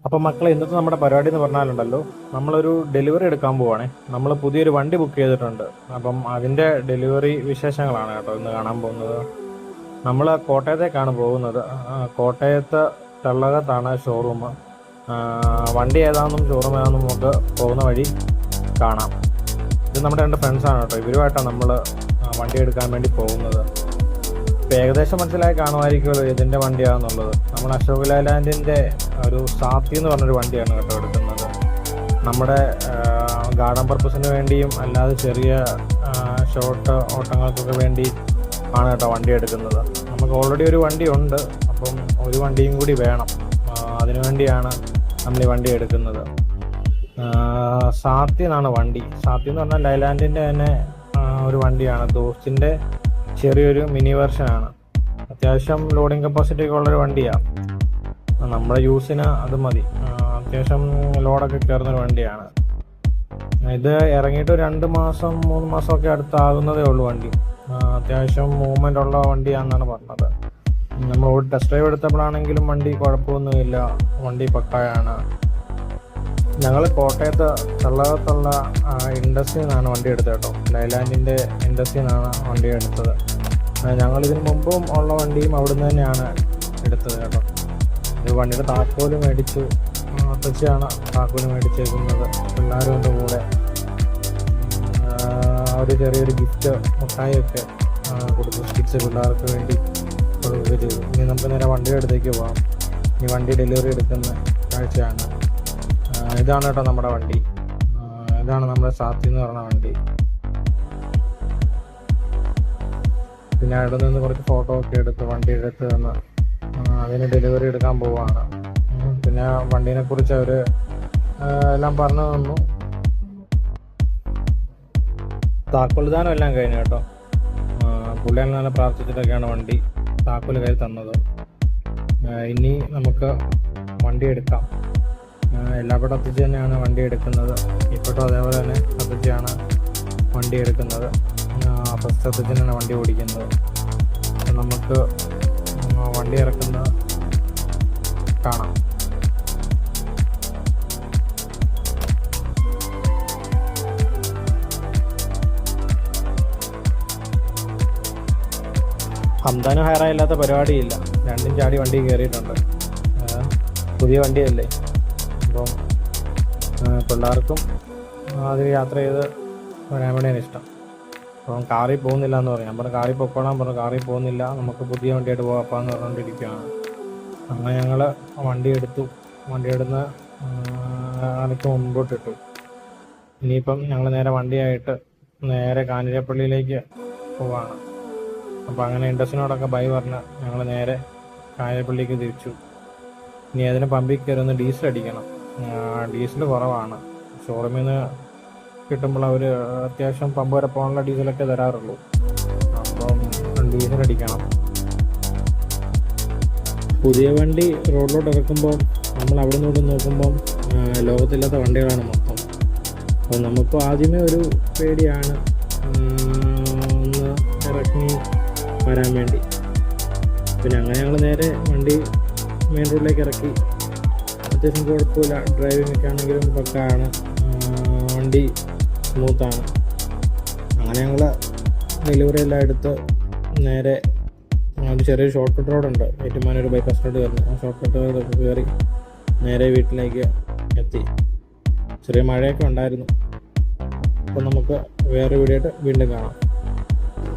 അപ്പം മക്കളെ, ഇന്നത്തെ നമ്മുടെ പരിപാടി എന്ന് പറഞ്ഞാലുണ്ടല്ലോ, നമ്മളൊരു ഡെലിവറി എടുക്കാൻ പോവാണേ. നമ്മൾ പുതിയൊരു വണ്ടി ബുക്ക് ചെയ്തിട്ടുണ്ട്. അപ്പം അതിൻ്റെ ഡെലിവറി വിശേഷങ്ങളാണ് കേട്ടോ ഇന്ന് കാണാൻ പോകുന്നത്. നമ്മൾ കോട്ടയത്തേക്കാണ് പോകുന്നത്. കോട്ടയത്ത് തെള്ളകത്താണ് ഷോറൂം. വണ്ടി ഏതാണെന്നും ഷോറൂം ഏതാണെന്നും നമുക്ക് പോകുന്ന വഴി കാണാം. ഇത് നമ്മുടെ രണ്ട് ഫ്രണ്ട്സാണ് കേട്ടോ. ഇവരുമായിട്ടാണ് നമ്മൾ വണ്ടി എടുക്കാൻ വേണ്ടി പോകുന്നത്. ഇപ്പം ഏകദേശം മനസ്സിലായി കാണുമായിരിക്കുമല്ലോ ഇതിൻ്റെ വണ്ടിയാണെന്നുള്ളത്. നമ്മൾ അശോക് ലൈലാൻഡിൻ്റെ ഒരു സാത്തി എന്ന് പറഞ്ഞൊരു വണ്ടിയാണ് കേട്ടോ എടുക്കുന്നത്. നമ്മുടെ ഗാർഡൻ പർപ്പസിന് വേണ്ടിയും അല്ലാതെ ചെറിയ ഷോർട്ട് ഓട്ടങ്ങൾക്കൊക്കെ വേണ്ടി ആണ് കേട്ടോ വണ്ടി എടുക്കുന്നത്. നമുക്ക് ഓൾറെഡി ഒരു വണ്ടി ഉണ്ട്, അപ്പം ഒരു വണ്ടിയും കൂടി വേണം. അതിനുവേണ്ടിയാണ് നമ്മൾ ഈ വണ്ടി എടുക്കുന്നത്. സാത്തി എന്നാണ് വണ്ടി. സാത്തി എന്ന് പറഞ്ഞാൽ ലൈലാൻഡിൻ്റെ തന്നെ ഒരു വണ്ടിയാണ്. ദോസ്തിൻ്റെ ചെറിയൊരു മിനി വെർഷനാണ്. അത്യാവശ്യം ലോഡിങ് കപ്പാസിറ്റി ഒക്കെ ഉള്ളൊരു വണ്ടിയാണ്. നമ്മുടെ യൂസിന് അത് മതി. അത്യാവശ്യം ലോഡൊക്കെ കയറുന്നൊരു വണ്ടിയാണ്. ഇത് ഇറങ്ങിയിട്ട് 2 മാസം 3 മാസമൊക്കെ അടുത്താകുന്നതേ ഉള്ളൂ വണ്ടി. അത്യാവശ്യം മൂവ്മെൻ്റ് ഉള്ള വണ്ടിയാണെന്നാണ് പറഞ്ഞത്. നമ്മൾ ഒരു ടെസ്റ്റ് ഡ്രൈവ് എടുത്തപ്പോഴാണെങ്കിലും വണ്ടി കുഴപ്പമൊന്നുമില്ല, വണ്ടി പക്കായാണ്. ഞങ്ങൾ കോട്ടയത്ത് തെള്ളകത്തുള്ള ഇൻഡസ്ട്രിയിൽ നിന്നാണ് വണ്ടി എടുത്തത് കേട്ടോ. ലൈലാൻഡിൻ്റെ ഇൻഡസ്ട്രിയിൽ നിന്നാണ് വണ്ടി എടുത്തത്. ഞങ്ങളിതിന് മുമ്പും ഉള്ള വണ്ടിയും അവിടുന്ന് തന്നെയാണ് എടുത്തത് കേട്ടോ. ഇത് വണ്ടിയുടെ താക്കോല് മേടിച്ചു. അത്തച്ചാണ് താക്കോല് മേടിച്ചേക്കുന്നത്. പിള്ളേരും എൻ്റെ കൂടെ ഒരു ചെറിയൊരു ഗിഫ്റ്റ് മുട്ടായിയൊക്കെ കൊടുത്തു. സ്റ്റിക്സ് പിള്ളേർക്ക് വേണ്ടി കൊടുക്കുകയൊക്കെ ചെയ്തു. ഇനി നമുക്ക് നേരെ വണ്ടിയുടെ അടുത്തേക്ക് പോകാം. ഇനി വണ്ടി ഡെലിവറി എടുക്കുന്ന കാഴ്ചയാണ്. ഇതാണ് കേട്ടോ നമ്മുടെ വണ്ടി. ഇതാണ് നമ്മുടെ സാത്തി എന്ന് പറഞ്ഞ വണ്ടി. പിന്നെ അവിടെ നിന്ന് കുറച്ച് ഫോട്ടോ ഒക്കെ എടുത്ത് വണ്ടി എടുത്ത് തന്ന് അതിന് ഡെലിവറി എടുക്കാൻ പോവുകയാണ്. പിന്നെ വണ്ടീനെ കുറിച്ച് അവർ എല്ലാം പറഞ്ഞു തന്നു. താക്കോൽദാനം എല്ലാം കഴിഞ്ഞു കേട്ടോ. പുള്ളിയാണ് നല്ല പ്രാർത്ഥിച്ചിട്ടൊക്കെയാണ് വണ്ടി താക്കോല് കയ്യിൽ തന്നത്. ഇനി നമുക്ക് വണ്ടി എടുക്കാം. എല്ലാവരും അത്തച്ചി തന്നെയാണ് വണ്ടി എടുക്കുന്നത്. ഇപ്പോഴും അതേപോലെ തന്നെ അത്തച്ചിയാണ് വണ്ടി എടുക്കുന്നത്. ഫസ്റ്റ് അത്തച്ചിനാണ് വണ്ടി ഓടിക്കുന്നത്. നമുക്ക് വണ്ടി ഇറക്കുന്നത് കാണാം. ഹംദാനും ഹയറായില്ലാത്ത പരിപാടിയില്ല. രണ്ടും ചാടി വണ്ടി കയറിയിട്ടുണ്ട്. പുതിയ വണ്ടിയല്ലേ, അപ്പം പിള്ളേർക്കും അതിൽ യാത്ര ചെയ്ത് വരാൻ വേണ്ടിയാണ് ഇഷ്ടം. അപ്പം കാറിൽ പോകുന്നില്ല എന്ന് പറയും. ഞാൻ പറഞ്ഞു കാറിൽ പൊക്കോളാൻ പറഞ്ഞു. കാറിൽ പോകുന്നില്ല, നമുക്ക് പുതിയ വണ്ടിയായിട്ട് പോകാപ്പാന്ന് പറഞ്ഞുകൊണ്ടിരിക്കുകയാണ്. അങ്ങനെ ഞങ്ങൾ വണ്ടി എടുത്തു. വണ്ടി എടുന്ന് അനക്ക് മുമ്പോട്ടിട്ടു. ഇനിയിപ്പം ഞങ്ങൾ നേരെ വണ്ടിയായിട്ട് നേരെ കാഞ്ഞിരപ്പള്ളിയിലേക്ക് പോവാണ്. അപ്പോൾ അങ്ങനെ ഇൻഡസ്ട്രിനോടൊക്കെ ബൈ പറഞ്ഞ് ഞങ്ങൾ നേരെ കാഞ്ഞിരപ്പള്ളിക്ക് തിരിച്ചു. ഇനി അതിന് പമ്പിൽ കയറി ഒന്ന് ഡീസൽ അടിക്കണം. ഡീസൽ കുറവാണ്. ഷോറൂമിൽ നിന്ന് കിട്ടുമ്പോൾ അവർ അത്യാവശ്യം പമ്പ് വരെ പോകാനുള്ള ഡീസലൊക്കെ തരാറുള്ളൂ. അപ്പം ഡീസൽ അടിക്കണം. പുതിയ വണ്ടി റോഡിലോട്ട് ഇറക്കുമ്പോൾ നമ്മൾ അവിടെ നിന്ന് നോക്കുമ്പം ലോകത്തില്ലാത്ത വണ്ടികളാണ് മൊത്തം. അപ്പം നമുക്ക് ആദ്യമേ ഒരു പേടിയാണ് ഒന്ന് ഇറങ്ങി വരാൻ വേണ്ടി. പിന്നെ അങ്ങനെ ഞങ്ങൾ നേരെ വണ്ടി മെയിൻ റോഡിലേക്ക് ഇറക്കി. അത്യാവശ്യം കുഴപ്പമില്ല. ഡ്രൈവിംഗ് ഒക്കെ ആണെങ്കിലും പക്കാണ്. വണ്ടി സ്മൂത്താണ്. അങ്ങനെ ഞങ്ങൾ ഡെലിവറി എല്ലാം എടുത്ത് നേരെ ഒരു ചെറിയൊരു ഷോർട്ട് കട്ട് റോഡുണ്ട്, ഏറ്റുമാനൂർ ബൈപ്പാസ് റോഡ് കയറുന്നു. ആ ഷോർട്ട് കട്ട് റോഡൊക്കെ കയറി നേരെ വീട്ടിലേക്ക് എത്തി. ചെറിയ മഴയൊക്കെ ഉണ്ടായിരുന്നു. അപ്പോൾ നമുക്ക് വേറെ വീഡിയോ ആയിട്ട് വീണ്ടും കാണാം.